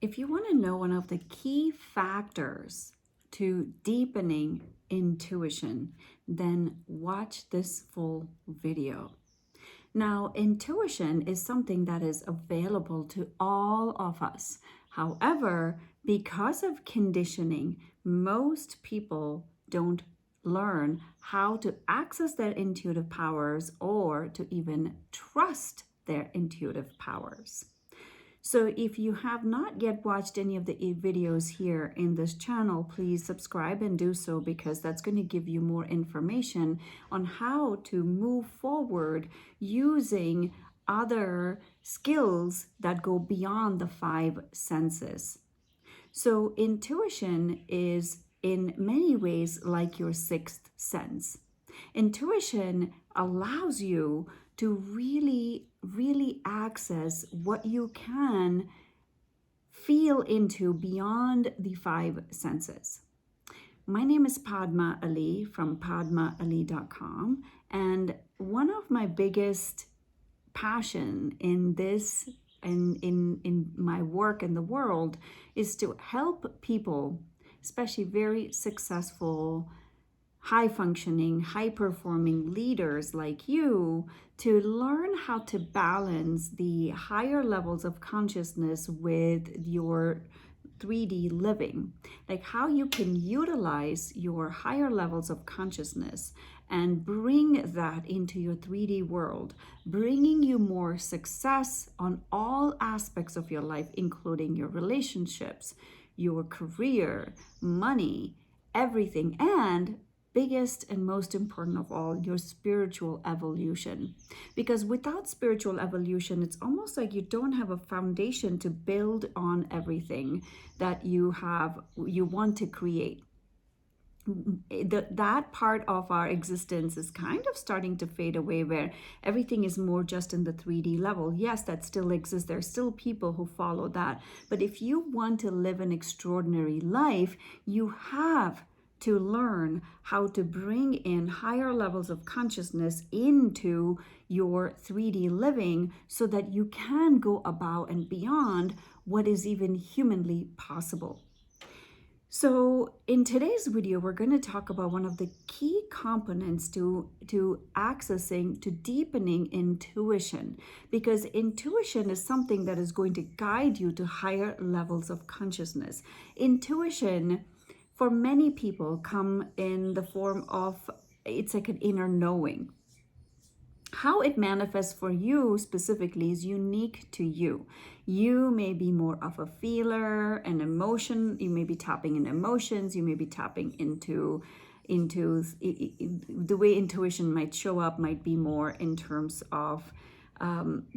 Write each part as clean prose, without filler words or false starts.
If you want to know one of the key factors to deepening intuition, then watch this full video. Now, intuition is something that is available to all of us. However, because of conditioning, most people don't learn how to access their intuitive powers or to even trust their intuitive powers. So if you have not yet watched any of the videos here in this channel, please subscribe and do so, because that's going to give you more information on how to move forward using other skills that go beyond the five senses. So intuition is in many ways like your sixth sense. Intuition allows you to really access what you can feel into beyond the five senses. My name is Padma Ali from padmaali.com, and one of my biggest passion in this and in my work in the world is to help people, especially very successful, high-functioning, high-performing leaders like you, to learn how to balance the higher levels of consciousness with your 3D living, like how you can utilize your higher levels of consciousness and bring that into your 3D world, bringing you more success on all aspects of your life, including your relationships, your career, money, everything, and biggest and most important of all, your spiritual evolution. Because without spiritual evolution, it's almost like you don't have a foundation to build on everything that you want to create. That part of our existence is kind of starting to fade away, where everything is more just in the 3D level. Yes, that still exists. There's still people who follow that. But if you want to live an extraordinary life, you have to learn how to bring in higher levels of consciousness into your 3D living so that you can go about and beyond what is even humanly possible. So in today's video, we're going to talk about one of the key components to accessing, to deepening intuition, because intuition is something that is going to guide you to higher levels of consciousness. Intuition, for many people, come in the form of, it's like an inner knowing. How it manifests for you specifically is unique to you. You may be more of a feeler, an emotion. You may be tapping in emotions. You may be tapping into the way intuition might show up might be more in terms of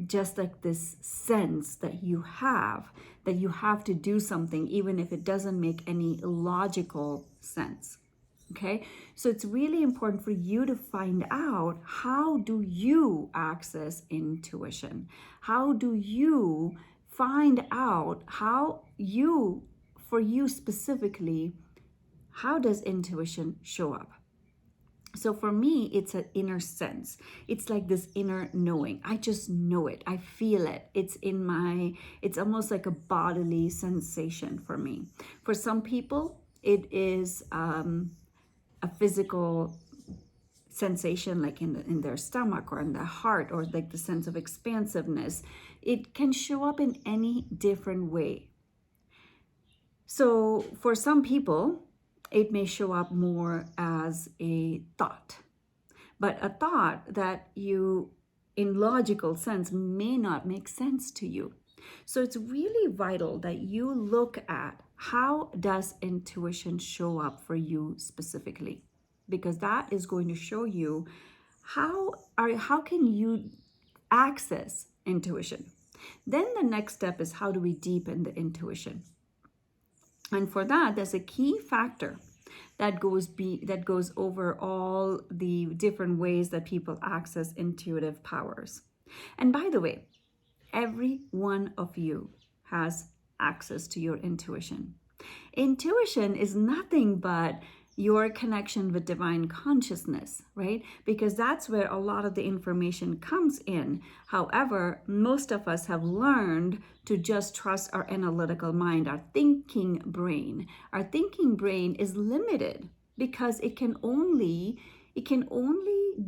just like this sense that you have to do something, even if it doesn't make any logical sense. Okay, so it's really important for you to find out, how do you access intuition? How do you find out for you specifically, how does intuition show up? So for me, it's an inner sense. It's like this inner knowing. I just know it. I feel it. It's almost like a bodily sensation for me. For some people, it is a physical sensation, like in their stomach or in their heart, or like the sense of expansiveness. It can show up in any different way. So for some people, it may show up more as a thought, but a thought that you, in logical sense, may not make sense to you. So it's really vital that you look at, how does intuition show up for you specifically? Because that is going to show you how can you access intuition. Then the next step is, how do we deepen the intuition? And for that, there's a key factor that goes over all the different ways that people access intuitive powers. And by the way, every one of you has access to your intuition. Intuition is nothing but your connection with divine consciousness, right? Because that's where a lot of the information comes in. However, most of us have learned to just trust our analytical mind, our thinking brain. Our thinking brain is limited because it can only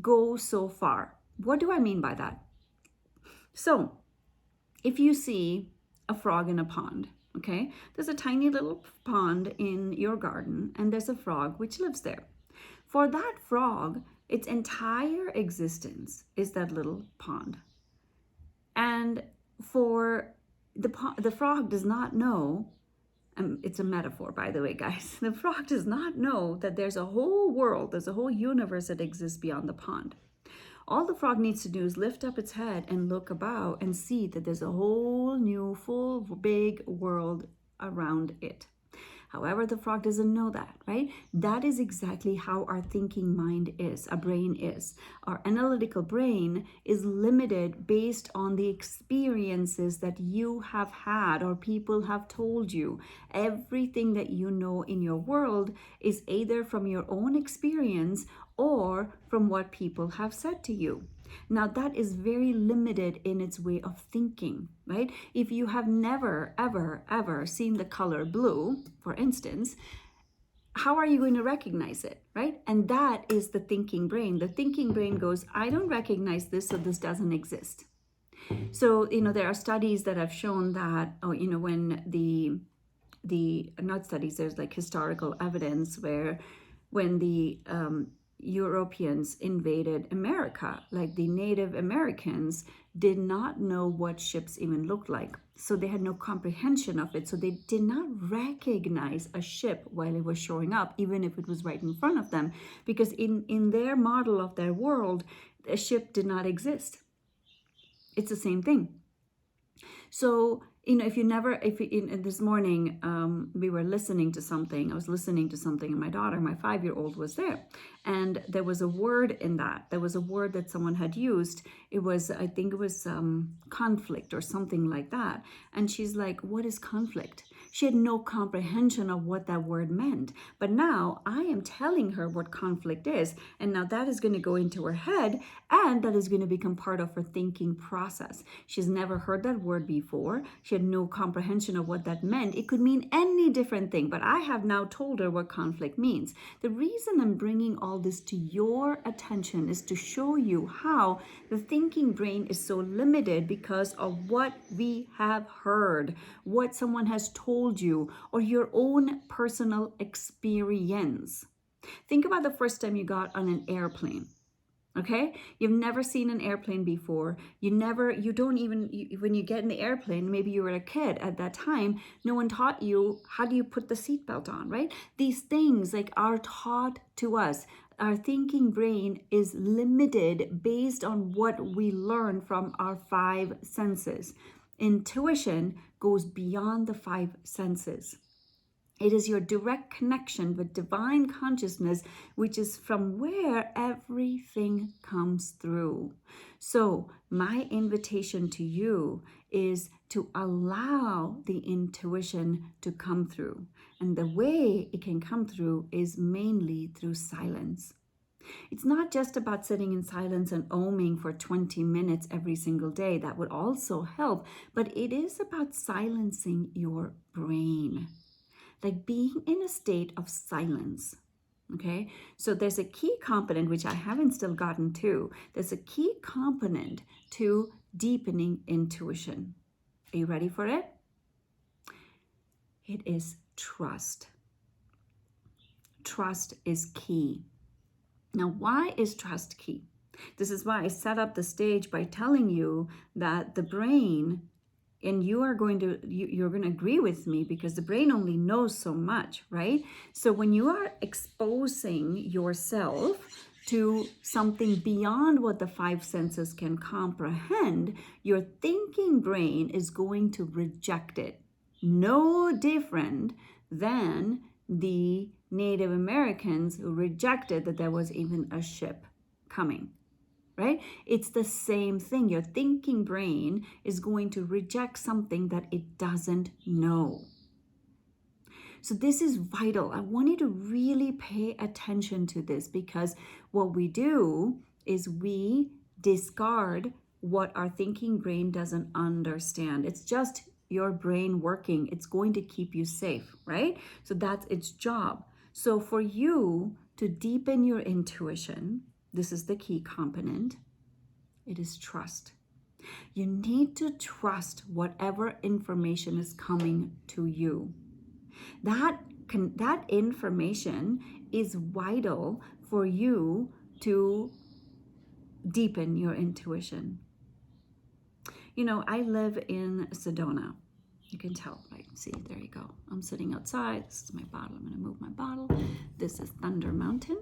go so far. What do I mean by that? So, if you see a frog in a pond, okay, there's a tiny little pond in your garden, and there's a frog which lives there. For that frog, its entire existence is that little pond. And for the frog does not know, it's a metaphor, by the way, guys. The frog does not know that there's a whole world, there's a whole universe that exists beyond the pond. All the frog needs to do is lift up its head and look about and see that there's a whole new, full, big world around it. However, the frog doesn't know that, right? That is exactly how our thinking mind is, our brain is. Our analytical brain is limited based on the experiences that you have had or people have told you. Everything that you know in your world is either from your own experience or from what people have said to you. Now, that is very limited in its way of thinking, right? If you have never, ever, ever seen the color blue, for instance, how are you going to recognize it, right? And that is the thinking brain. The thinking brain goes, I don't recognize this, so this doesn't exist. So, there are studies that have shown that, when not studies, there's like historical evidence where when the Europeans invaded America, like the Native Americans did not know what ships even looked like. So they had no comprehension of it. So they did not recognize a ship while it was showing up, even if it was right in front of them, because in their model of their world, a ship did not exist. It's the same thing. So, this morning, we were listening to something. I was listening to something, and my daughter, my 5-year-old, was there. And there was a word in that. There was a word that someone had used. I think it was conflict or something like that. And she's like, what is conflict? She had no comprehension of what that word meant. But now I am telling her what conflict is. And now that is going to go into her head, and that is going to become part of her thinking process. She's never heard that word before. She had no comprehension of what that meant. It could mean any different thing, but I have now told her what conflict means. The reason I'm bringing all this to your attention is to show you how the thinking brain is so limited because of what we have heard, what someone has told you, or your own personal experience. Think about the first time you got on an airplane. Okay, you've never seen an airplane before. When you get in the airplane, maybe you were a kid at that time, no one taught you how do you put the seatbelt on, right? These things are taught to us. Our thinking brain is limited based on what we learn from our 5 senses. Intuition goes beyond the 5 senses. It is your direct connection with divine consciousness, which is from where everything comes through. So my invitation to you is to allow the intuition to come through. And the way it can come through is mainly through silence. It's not just about sitting in silence and oming for 20 minutes every single day. That would also help. But it is about silencing your brain. Like being in a state of silence, okay? So there's a key component, which I haven't still gotten to. There's a key component to deepening intuition. Are you ready for it? It is trust. Trust is key. Now, why is trust key? This is why I set up the stage by telling you that the brain, and you're going to agree with me because the brain only knows so much, right? So when you are exposing yourself to something beyond what the 5 senses can comprehend, your thinking brain is going to reject it. No different than the Native Americans who rejected that there was even a ship coming. Right? It's the same thing. Your thinking brain is going to reject something that it doesn't know. So this is vital. I want you to really pay attention to this, because what we do is we discard what our thinking brain doesn't understand. It's just your brain working. It's going to keep you safe, right? So that's its job. So for you to deepen your intuition, this is the key component. It is trust. You need to trust whatever information is coming to you. That information is vital for you to deepen your intuition. You know, I live in Sedona. You can tell, right? See, there you go. I'm sitting outside. This is my bottle. I'm going to move my bottle. This is Thunder Mountain.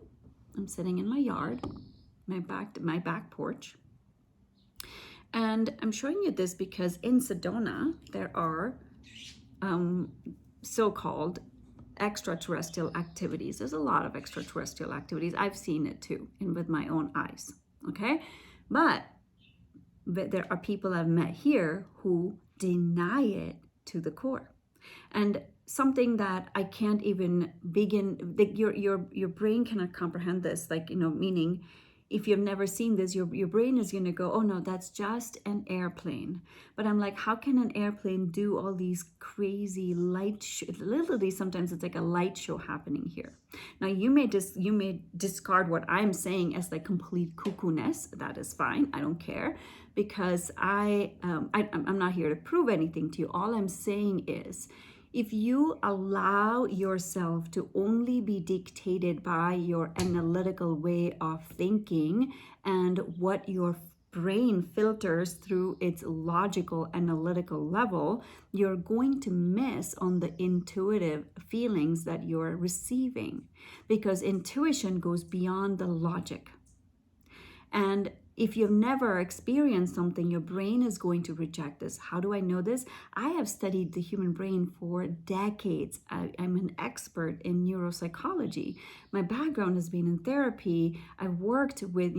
I'm sitting in my yard, my back porch. And I'm showing you this because in Sedona, there are so-called extraterrestrial activities. There's a lot of extraterrestrial activities. I've seen it too, and with my own eyes, okay? But there are people I've met here who deny it to the core. And something that I can't even begin, like your brain cannot comprehend this, like, you know, meaning if you've never seen this, your brain is going to go, oh no, that's just an airplane. But I'm like, how can an airplane do all these crazy light literally sometimes it's like a light show happening here. Now you may discard what I'm saying as like complete cuckoo-ness. That is fine. I don't care, because I'm not here to prove anything to you. All I'm saying is, if you allow yourself to only be dictated by your analytical way of thinking and what your brain filters through its logical analytical level, you're going to miss on the intuitive feelings that you're receiving, because intuition goes beyond the logic. And if you've never experienced something, your brain is going to reject this. How do I know this? I have studied the human brain for decades. I'm an expert in neuropsychology. My background has been in therapy. I've worked with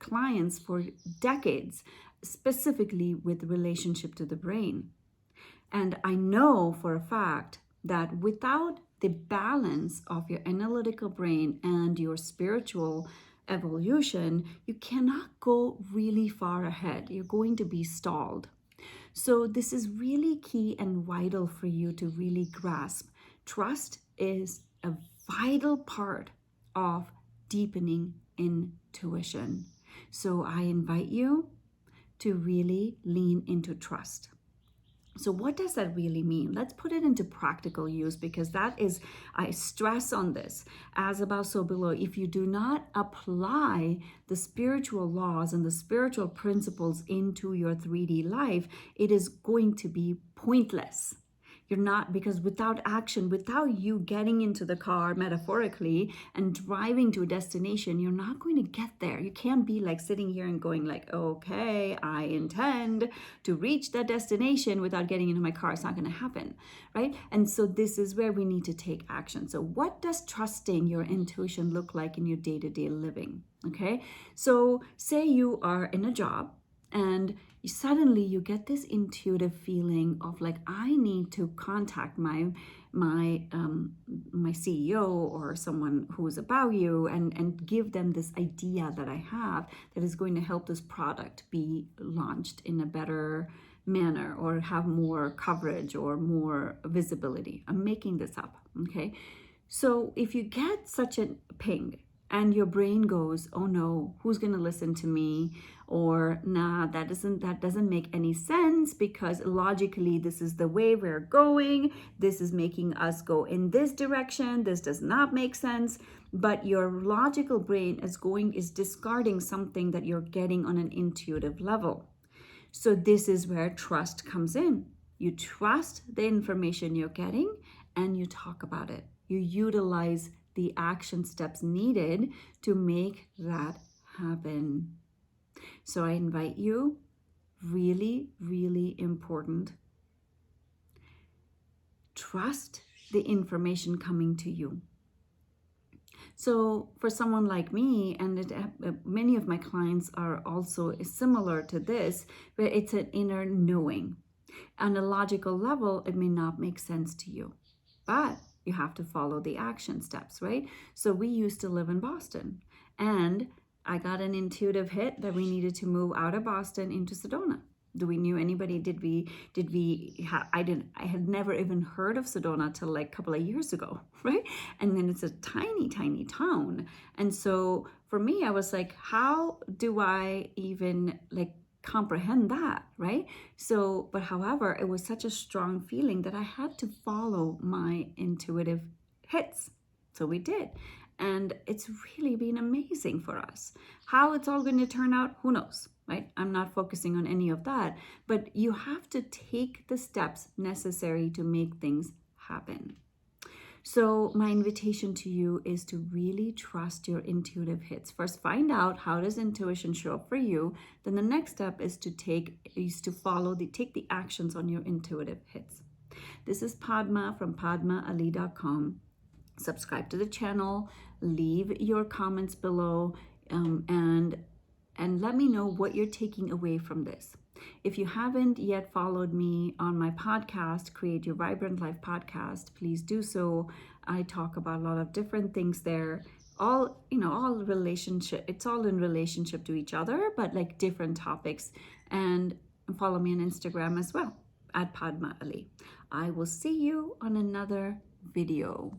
clients for decades, specifically with relationship to the brain. And I know for a fact that without the balance of your analytical brain and your spiritual evolution, you cannot go really far ahead. You're going to be stalled. So this is really key and vital for you to really grasp. Trust is a vital part of deepening intuition. So I invite you to really lean into trust. So what does that really mean? Let's put it into practical use, because that is, I stress on this, as above, so below. If you do not apply the spiritual laws and the spiritual principles into your 3D life, it is going to be pointless. You're not, because without action, without you getting into the car metaphorically and driving to a destination, you're not going to get there. You can't be like sitting here and going like, okay, I intend to reach that destination without getting into my car. It's not going to happen, right? And so this is where we need to take action. So what does trusting your intuition look like in your day-to-day living? Okay, so say you are in a job and suddenly you get this intuitive feeling of like, I need to contact my CEO or someone who's about you and give them this idea that I have that is going to help this product be launched in a better manner or have more coverage or more visibility. I'm making this up, okay? So if you get such a ping and your brain goes, oh no, who's going to listen to me? Or nah, that doesn't make any sense, because logically this is the way we're going. This is making us go in this direction. This does not make sense. But your logical brain is discarding something that you're getting on an intuitive level. So this is where trust comes in. You trust the information you're getting and you talk about it. You utilize the action steps needed to make that happen. So I invite you, really, really important, trust the information coming to you. So for someone like me, and many of my clients are also similar to this, where it's an inner knowing. On a logical level, it may not make sense to you, but you have to follow the action steps, right? So we used to live in Boston, and I got an intuitive hit that we needed to move out of Boston into Sedona. Do we knew anybody? I had never even heard of Sedona till like a couple of years ago, right? And then it's a tiny, tiny town. And so for me, I was like, how do I even like comprehend that, right? So, but however, it was such a strong feeling that I had to follow my intuitive hits. So we did. And it's really been amazing for us. How it's all going to turn out, who knows, right? I'm not focusing on any of that, but you have to take the steps necessary to make things happen. So my invitation to you is to really trust your intuitive hits. First, find out how does intuition show up for you. Then the next step is to take the actions on your intuitive hits. This is Padma from padmaali.com. Subscribe to the channel, leave your comments below, and let me know what you're taking away from this. If you haven't yet followed me on my podcast, Create Your Vibrant Life podcast, please do so. I talk about a lot of different things there. All relationship, it's all in relationship to each other, but like different topics. And follow me on Instagram as well, at Padma Ali. I will see you on another video.